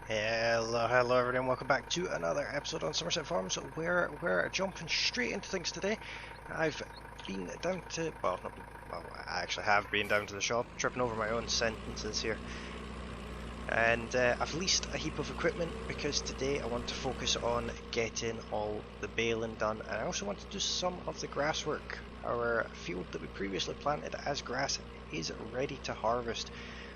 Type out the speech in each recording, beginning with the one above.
Hello everyone, welcome back to another episode on Somerset Farms. We're jumping straight into things today. I've been down to, well, I actually have been down to the shop, tripping over my own sentences here. And I've leased a heap of equipment because today I want to focus on getting all the baling done, and I also want to do some of the grass work. Our field that we previously planted as grass is ready to harvest.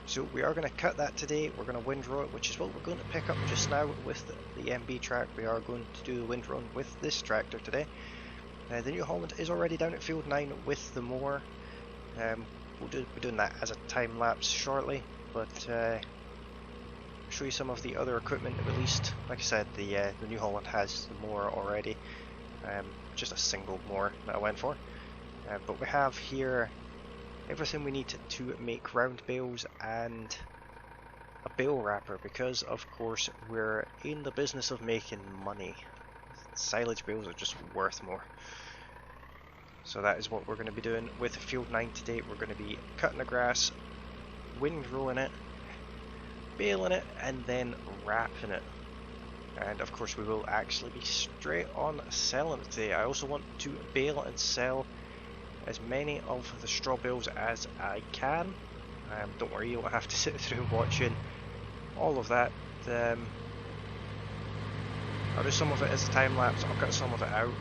So we are going to cut that today. We're going to windrow it, which is what we're going to pick up just now with the MB track. We are going to do the windrowing with this tractor today. The New Holland is already down at field 9 with the mower. We'll be doing that as a time lapse shortly, but show you some of the other equipment that we released. Like I said, the New Holland has the mower already, just a single mower that I went for. But we have here everything we need to make round bales and a bale wrapper, because of course we're in the business of making money. Silage bales are just worth more. So that is what we're going to be doing with field 9 today. We're going to be cutting the grass, windrowing it, baling it, and then wrapping it. And of course we will actually be straight on selling it today. I also want to bale and sell as many of the straw bales as I can. Don't worry, you won't have to sit through watching all of that. I'll do some of it as a time lapse, I'll cut some of it out,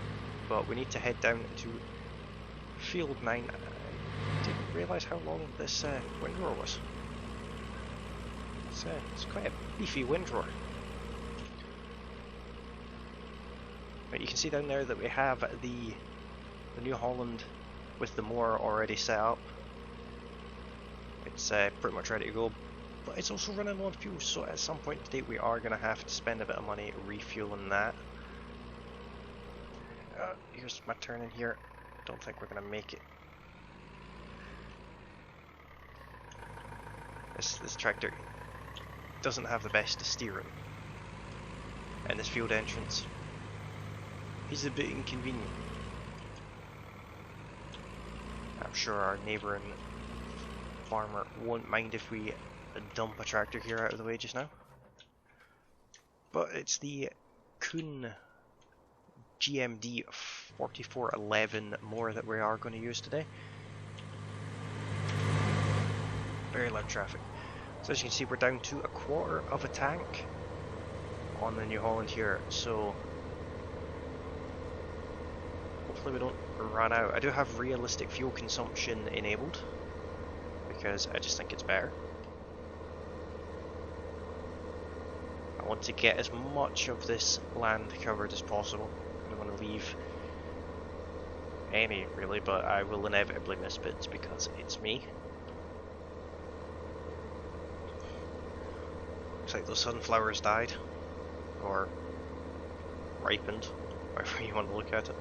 but we need to head down to field 9. I didn't realise how long this windrower was. It's quite a beefy windrower. But you can see down there that we have the New Holland with the mower already set up. It's pretty much ready to go, but it's also running low on fuel, so at some point today we are going to have to spend a bit of money refueling that. Here's my turn in here. Don't think we're going to make it. This tractor doesn't have the best steering, and this field entrance is a bit inconvenient. I'm sure our neighbouring farmer won't mind if we dump a tractor here out of the way just now. But it's the Kuhn GMD 4411 mower that we are going to use today. Very loud traffic. So as you can see, we're down to a quarter of a tank on the New Holland here, so hopefully we don't run out. I do have realistic fuel consumption enabled because I just think it's better. I want to get as much of this land covered as possible. I don't want to leave any really, but I will inevitably miss bits because it's me. Looks like those sunflowers died, or ripened, however you want to look at it.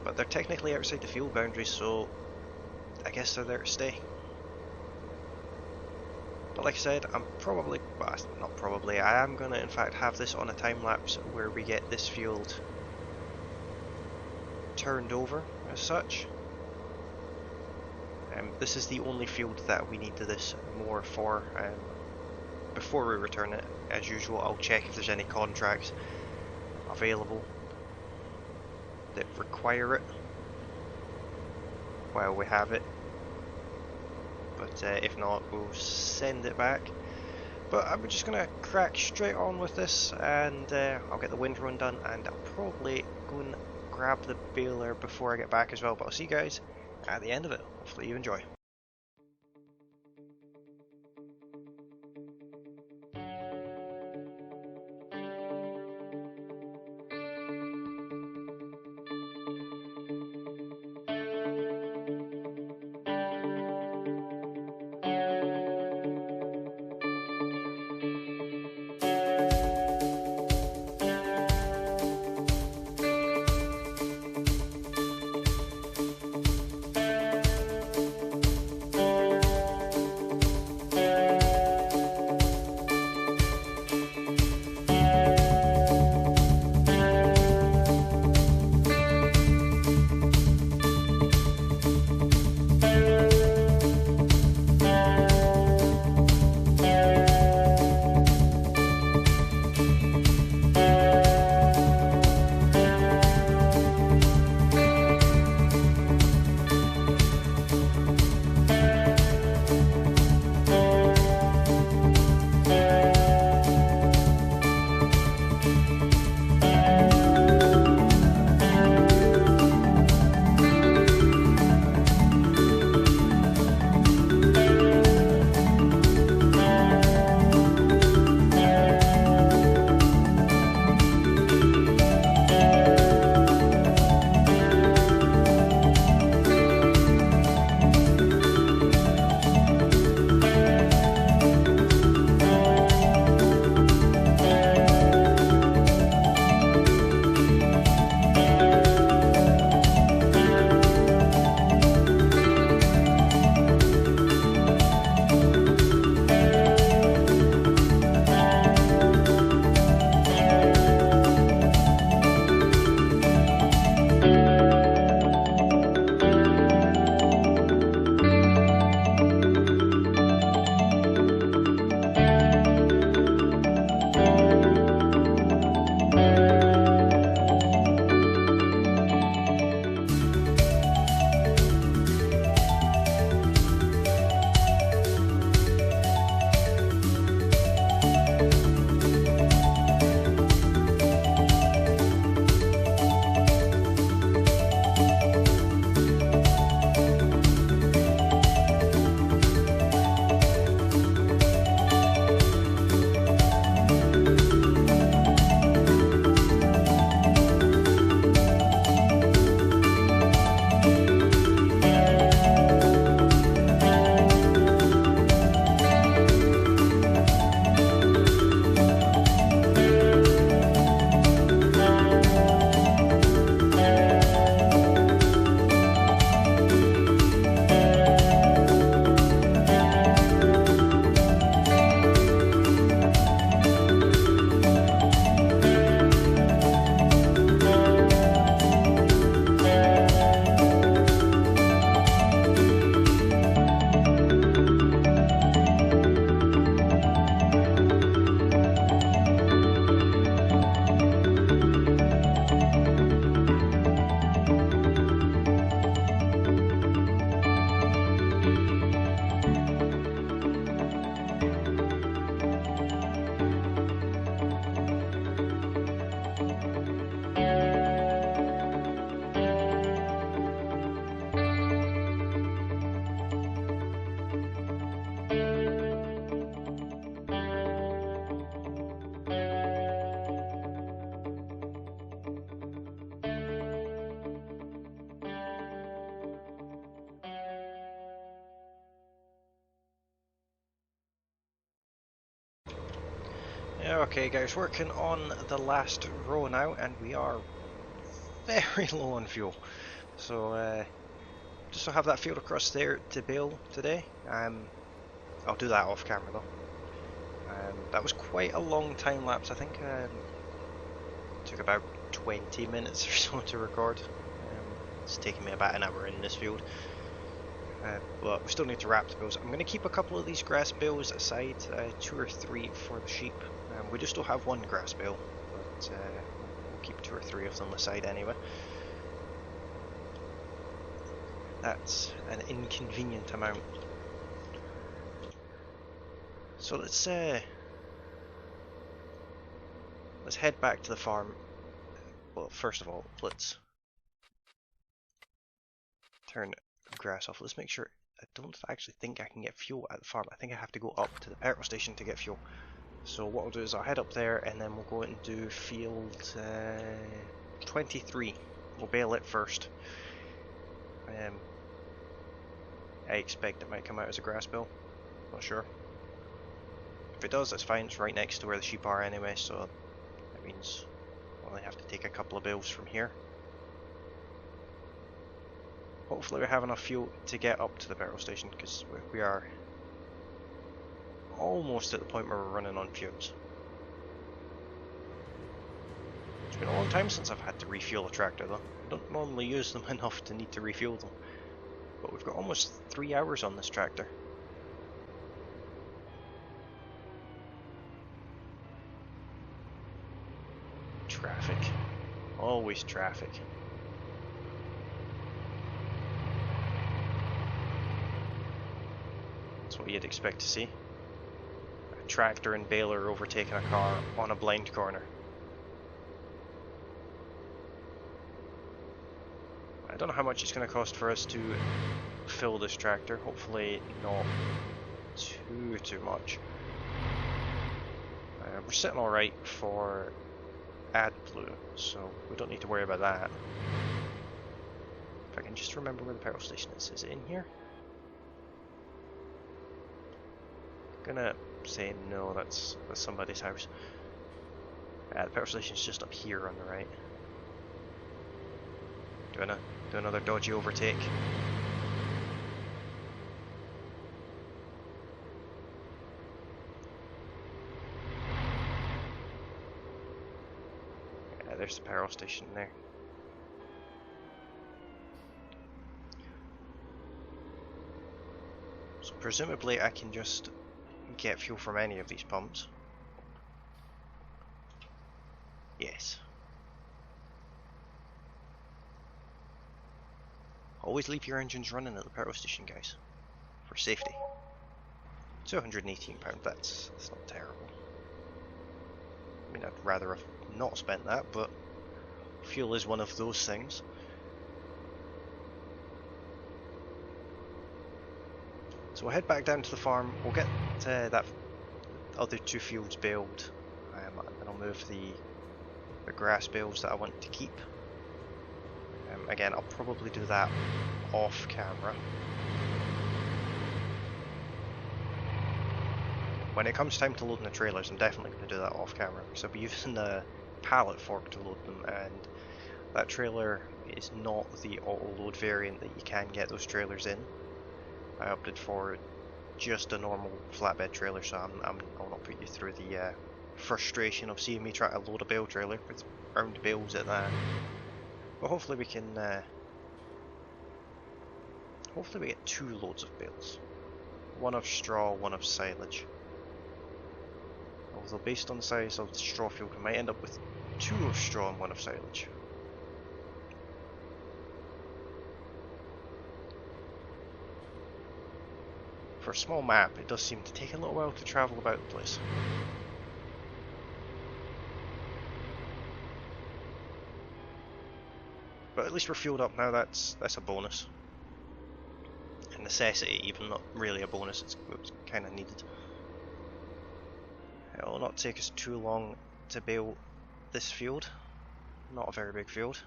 But they're technically outside the field boundaries, so I guess they're there to stay. But like I said, I'm probably, well, not probably, I am going to in fact have this on a time lapse where we get this field turned over as such. This is the only field that we need this more for. Before we return it, as usual, I'll check if there's any contracts available that require it while we have it, but if not, we'll send it back. But I'm just gonna crack straight on with this, and I'll get the windrowing done, and I'll probably go and grab the baler before I get back as well. But I'll see you guys at the end of it. Hopefully you enjoy. Okay guys, working on the last row now, and we are very low on fuel. So just to have that field across there to bail today. I'll do that off camera though. That was quite a long time lapse. I think took about 20 minutes or so to record. It's taking me about an hour in this field. But we still need to wrap the bills. I'm going to keep a couple of these grass bills aside, 2 or 3 for the sheep. We just still have 1 grass bill, but we'll keep 2 or 3 of them aside anyway. That's an inconvenient amount. So let's head back to the farm. Well, first of all, let's turn grass off. Let's make sure. I don't actually think I can get fuel at the farm. I think I have to go up to the petrol station to get fuel. So what I'll do is I'll head up there and then we'll go and do field 23. We'll bail it first. I expect it might come out as a grass bill. Not sure. If it does, that's fine. It's right next to where the sheep are anyway, so that means we'll only have to take a couple of bills from here. Hopefully we have enough fuel to get up to the petrol station, because we are almost at the point where we're running on fumes. It's been a long time since I've had to refuel a tractor though. I don't normally use them enough to need to refuel them. But we've got almost 3 hours on this tractor. Traffic. Always traffic. That's what you'd expect to see. A tractor and baler overtaking a car on a blind corner. I don't know how much it's going to cost for us to fill this tractor. Hopefully not too much. We're sitting alright for AdBlue, so we don't need to worry about that. If I can just remember where the petrol station is it in here? I'm gonna say no, that's somebody's house. The petrol station's just up here on the right. Do another dodgy overtake. Yeah, there's the petrol station there. So presumably I can just get fuel from any of these pumps. Yes. Always leave your engines running at the petrol station, guys, for safety. £218, that's not terrible. I mean, I'd rather have not spent that, but fuel is one of those things. So we'll head back down to the farm, we'll get that other 2 fields baled, and then I'll move the grass bales that I want to keep. Again, I'll probably do that off camera. When it comes time to loading the trailers, I'm definitely going to do that off camera, because I'll be using the pallet fork to load them, and that trailer is not the auto load variant that you can get those trailers in. I opted for just a normal flatbed trailer, so I'll not put you through the frustration of seeing me try to load a bale trailer with round bales at that. But hopefully we can. Hopefully we get 2 loads of bales. 1 of straw, 1 of silage. Although based on the size of the straw field, we might end up with 2 of straw and 1 of silage. For a small map, it does seem to take a little while to travel about the place. But at least we're fueled up now, that's a bonus. A necessity, even not really a bonus, it's kind of needed. It will not take us too long to bale this field. Not a very big field.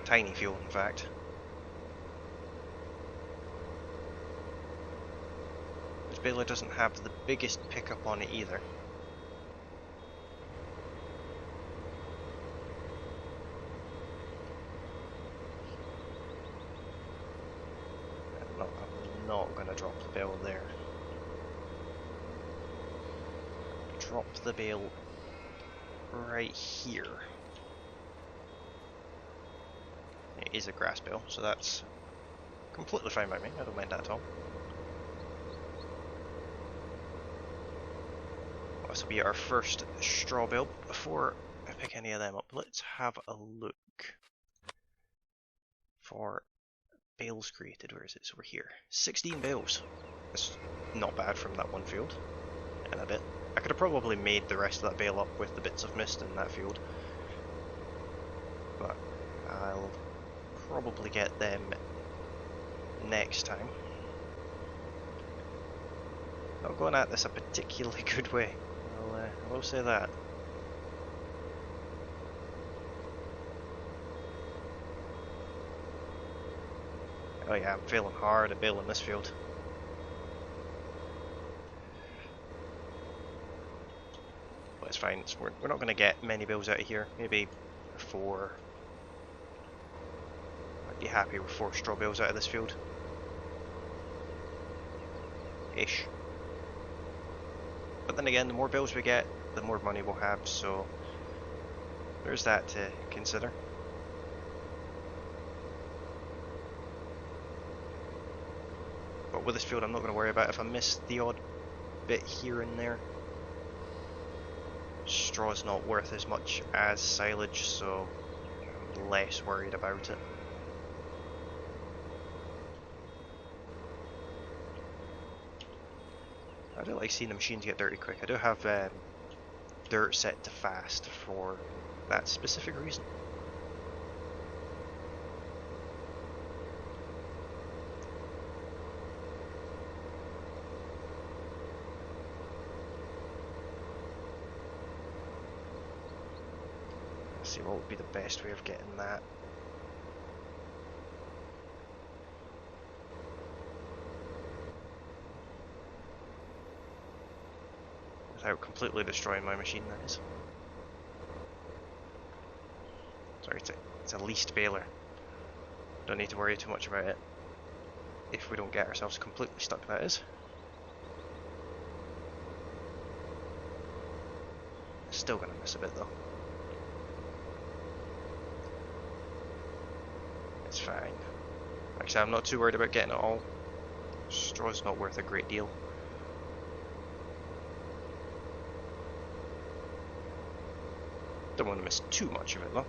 Tiny field, in fact. baler doesn't have the biggest pickup on it either. I'm not going to drop the bale there. Drop the bale right here. It is a grass bale, so that's completely fine by me. I don't mind that at all. This will be our first straw bale. Before I pick any of them up, let's have a look for bales created. Where is it? It's over here. 16 bales. That's not bad from that one field. And a bit. I could have probably made the rest of that bale up with the bits of mist in that field, but I'll probably get them next time. Not going at this a particularly good way, I will say that. Oh yeah, I'm failing hard at baling this field. But it's fine, we're not going to get many bales out of here, maybe 4. I'd be happy with 4 straw bales out of this field. Ish. But then again, the more bales we get, the more money we'll have, so there's that to consider. But with this field, I'm not going to worry about if I miss the odd bit here and there. Straw's not worth as much as silage, so I'm less worried about it. I do like seeing the machines get dirty quick. I do have dirt set to fast for that specific reason. Let's see what would be the best way of getting that. Without completely destroying my machine, that is. Sorry, it's a leased baler. Don't need to worry too much about it. If we don't get ourselves completely stuck, that is. Still gonna miss a bit though. It's fine. Like I said, I'm not too worried about getting it all. Straw's not worth a great deal. Don't want to miss too much of it though.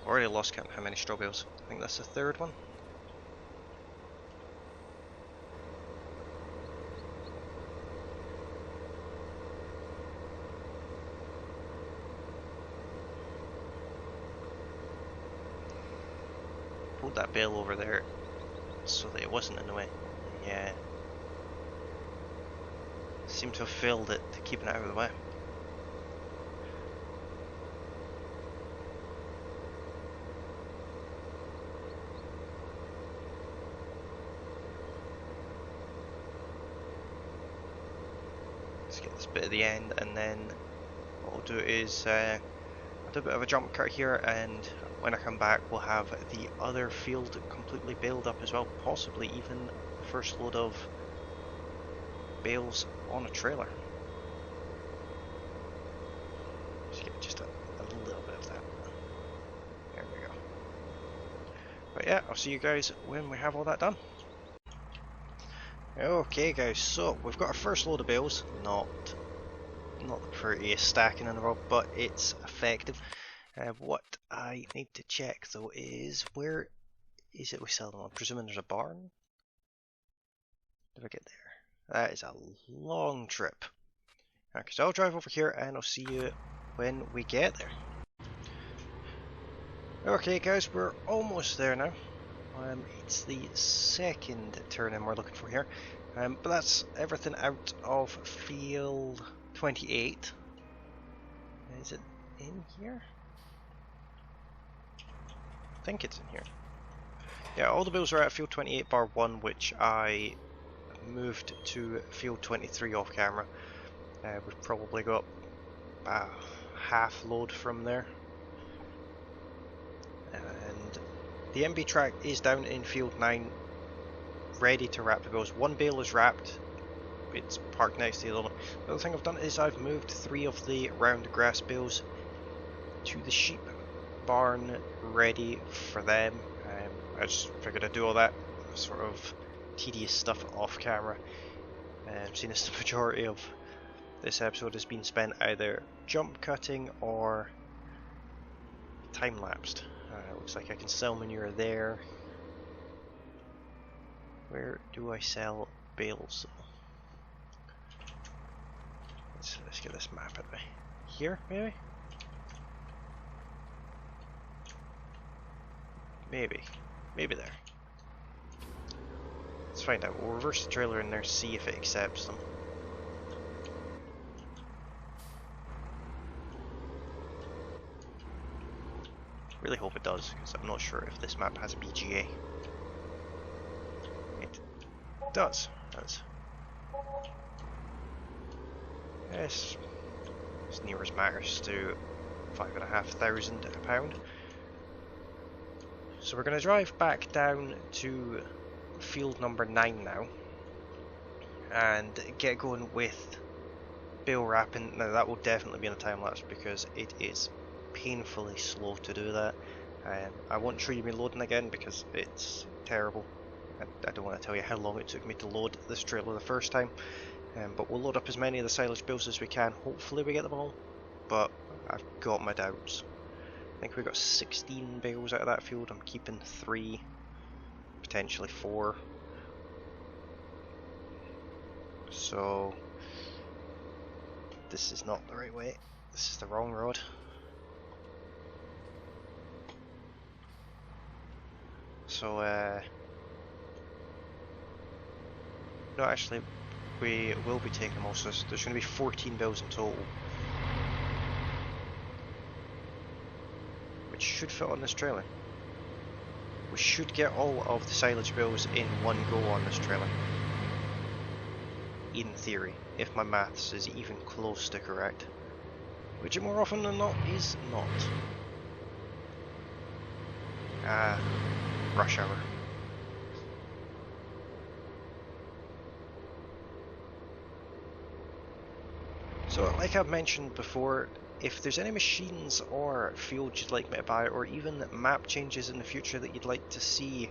Already lost count how many straw bales. I think that's the 3rd one. Pulled that bale over there so that it wasn't in the way. Yeah. Seem to have filled it to keeping it out of the way. Let's get this bit at the end, and then what we'll do is I'll do a bit of a jump cut here, and when I come back we'll have the other field completely baled up as well, possibly even the first load of bales on a trailer. Just get just a little bit of that. There we go. But yeah, I'll see you guys when we have all that done. Okay guys, so we've got our first load of bales, not the prettiest stacking in the world, but it's effective. What I need to check though is, where is it we sell them? I'm presuming there's a barn? Did I get there? That is a long trip. Okay, so I'll drive over here and I'll see you when we get there. Okay guys, we're almost there now. It's the 2nd turn-in we're looking for here. But that's everything out of field 28. Is it in here? I think it's in here. Yeah, all the bills are at field 28 bar 1, which I moved to field 23 off camera. We've probably got half load from there. And the MB track is down in field 9, ready to wrap the bills. One bale is wrapped, it's parked next to the other one. The other thing I've done is I've moved 3 of the round grass bales to the sheep barn, ready for them. I just figured I'd do all that sort of tedious stuff off camera. Seeing as the majority of this episode has been spent either jump cutting or time lapsed. Looks like I can sell manure there. Where do I sell bales? Let's get this map at me. Here, maybe? Maybe there. Let's find out. We'll reverse the trailer in there, see if it accepts them. Really hope it does, because I'm not sure if this map has a BGA. It does. Yes, as near as matters to £5,500 a pound. So we're going to drive back down to field number 9 now and get going with bale wrapping. Now that will definitely be in a time lapse because it is painfully slow to do that. I won't show you me loading again because it's terrible. I don't want to tell you how long it took me to load this trailer the first time, but we'll load up as many of the silage bales as we can. Hopefully we get them all, but I've got my doubts. I think we got 16 bales out of that field. I'm keeping 3, potentially 4. So this is not the right way. This is the wrong road. So no, actually we will be taking them all, so there's going to be 14 bales in total, which should fit on this trailer. We should get all of the silage bales in one go on this trailer, in theory, if my maths is even close to correct, which more often than not is not. Rush hour. So, like I've mentioned before, if there's any machines or fields you'd like me to buy, or even map changes in the future that you'd like to see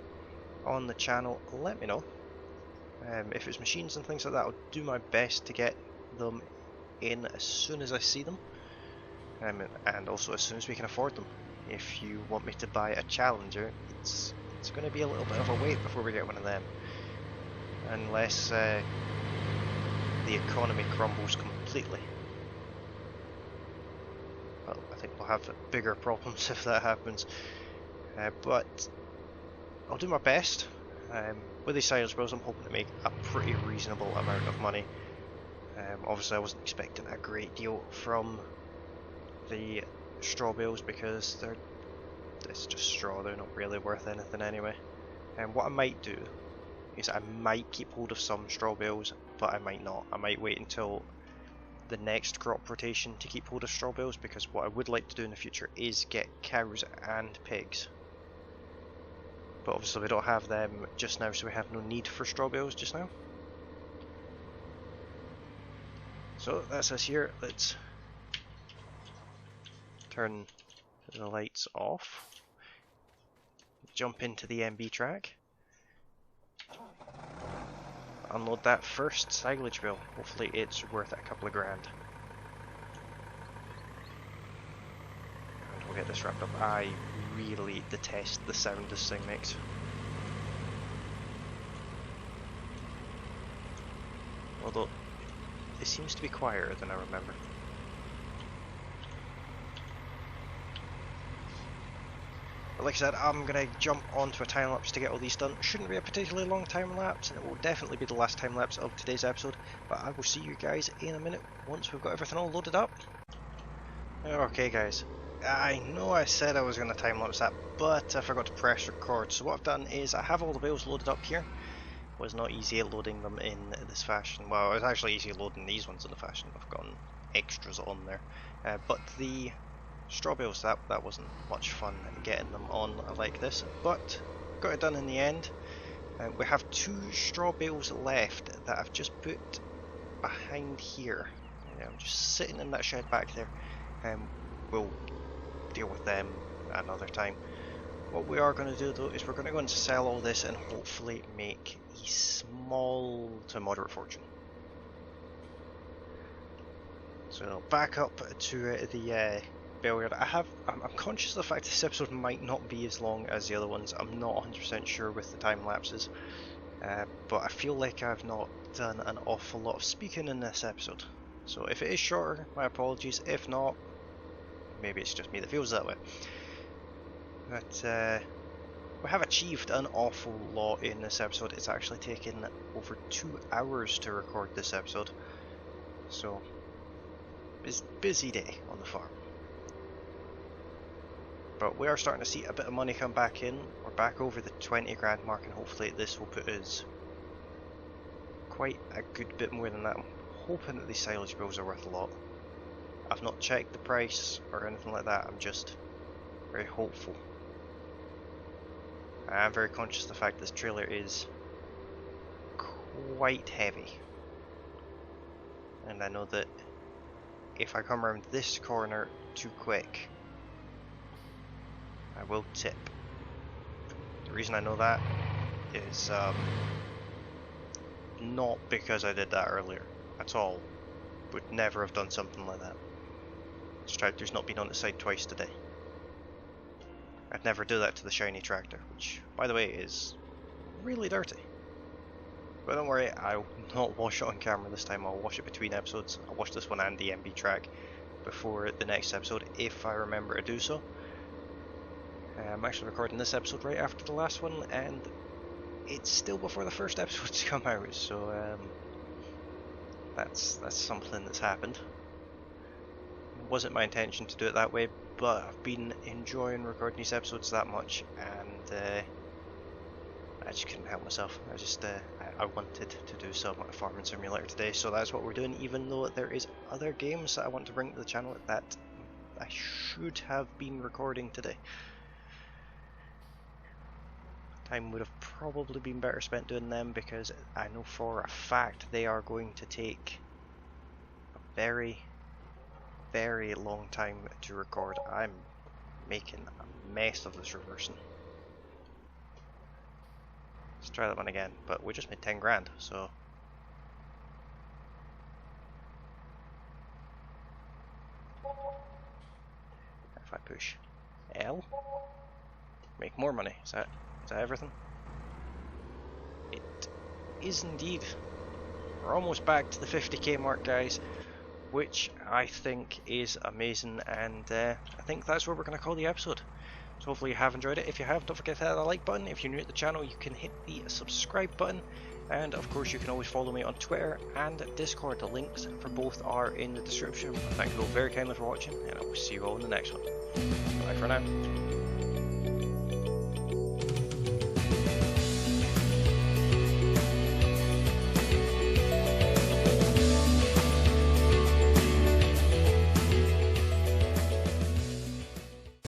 on the channel, let me know. If it's machines and things like that, I'll do my best to get them in as soon as I see them, and also as soon as we can afford them. If you want me to buy a Challenger, it's going to be a little bit of a wait before we get one of them, unless the economy crumbles completely. Well, I think we'll have bigger problems if that happens, but I'll do my best. With these silage bales, I'm hoping to make a pretty reasonable amount of money. Obviously I wasn't expecting a great deal from the straw bales because it's just straw, they're not really worth anything anyway. And what I might do is I might keep hold of some straw bales, but I might not. I might wait until the next crop rotation to keep hold of straw bales, because what I would like to do in the future is get cows and pigs. But obviously we don't have them just now, so we have no need for straw bales just now. So that's us here. Let's turn the lights off, jump into the MB track, unload that first silage bale. Hopefully it's worth a couple of grand. And we'll get this wrapped up. I really detest the sound this thing makes. Although it seems to be quieter than I remember. But like I said, I'm going to jump onto a time lapse to get all these done. Shouldn't be a particularly long time lapse, and it will definitely be the last time lapse of today's episode. But I will see you guys in a minute once we've got everything all loaded up. Okay guys, I know I said I was going to time lapse that, but I forgot to press record. So what I've done is I have all the bales loaded up here. It was not easy loading them in this fashion. Well, it was actually easy loading these ones in the fashion. I've gotten extras on there. But the straw bales, that wasn't much fun getting them on like this, but got it done in the end. We have 2 straw bales left that I've just put behind here. I'm just sitting in that shed back there. We'll deal with them another time. What we are going to do though is we're going to go and sell all this and hopefully make a small to moderate fortune. So back up to the Bellyard. I'm conscious of the fact this episode might not be as long as the other ones. I'm not 100% sure with the time lapses, but I feel like I've not done an awful lot of speaking in this episode. So if it is shorter, my apologies. If not, maybe it's just me that feels that way. But we have achieved an awful lot in this episode. It's actually taken over 2 hours to record this episode. So, it's a busy day on the farm. But we are starting to see a bit of money come back in. We're back over the 20 grand mark, and hopefully this will put us quite a good bit more than that. I'm hoping that these silage bills are worth a lot. I've not checked the price or anything like that. I'm just very hopeful. I am very conscious of the fact this trailer is quite heavy. And I know that if I come around this corner too quick, I will tip. The reason I know that is not because I did that earlier at all. Would never have done something like that. This tractor's not been on its side twice today. I'd never do that to the shiny tractor, which, by the way, is really dirty. But don't worry, I'll not wash it on camera this time. I'll wash it between episodes. I'll wash this one and the MB track before the next episode, if I remember to do so. I'm actually recording this episode right after the last one, and it's still before the first episode's come out, so that's something that's happened. It wasn't my intention to do it that way, but I've been enjoying recording these episodes that much, and I just couldn't help myself. I wanted to do some Farming Simulator today, so that's what we're doing, even though there is other games that I want to bring to the channel that I should have been recording today. Time would have probably been better spent doing them, because I know for a fact they are going to take a very, very long time to record. I'm making a mess of this reversing. Let's try that one again, but we just made 10 grand, so if I push L, make more money. Is that everything? It is indeed. We're almost back to the 50k mark, guys, which I think is amazing, and I think that's where we're going to call the episode. So hopefully you have enjoyed it. If you have, don't forget to hit that like button. If you're new to the channel, you can hit the subscribe button, and of course you can always follow me on Twitter and Discord. The links for both are in the description. Thank you all very kindly for watching, and I will see you all in the next one. Bye for now.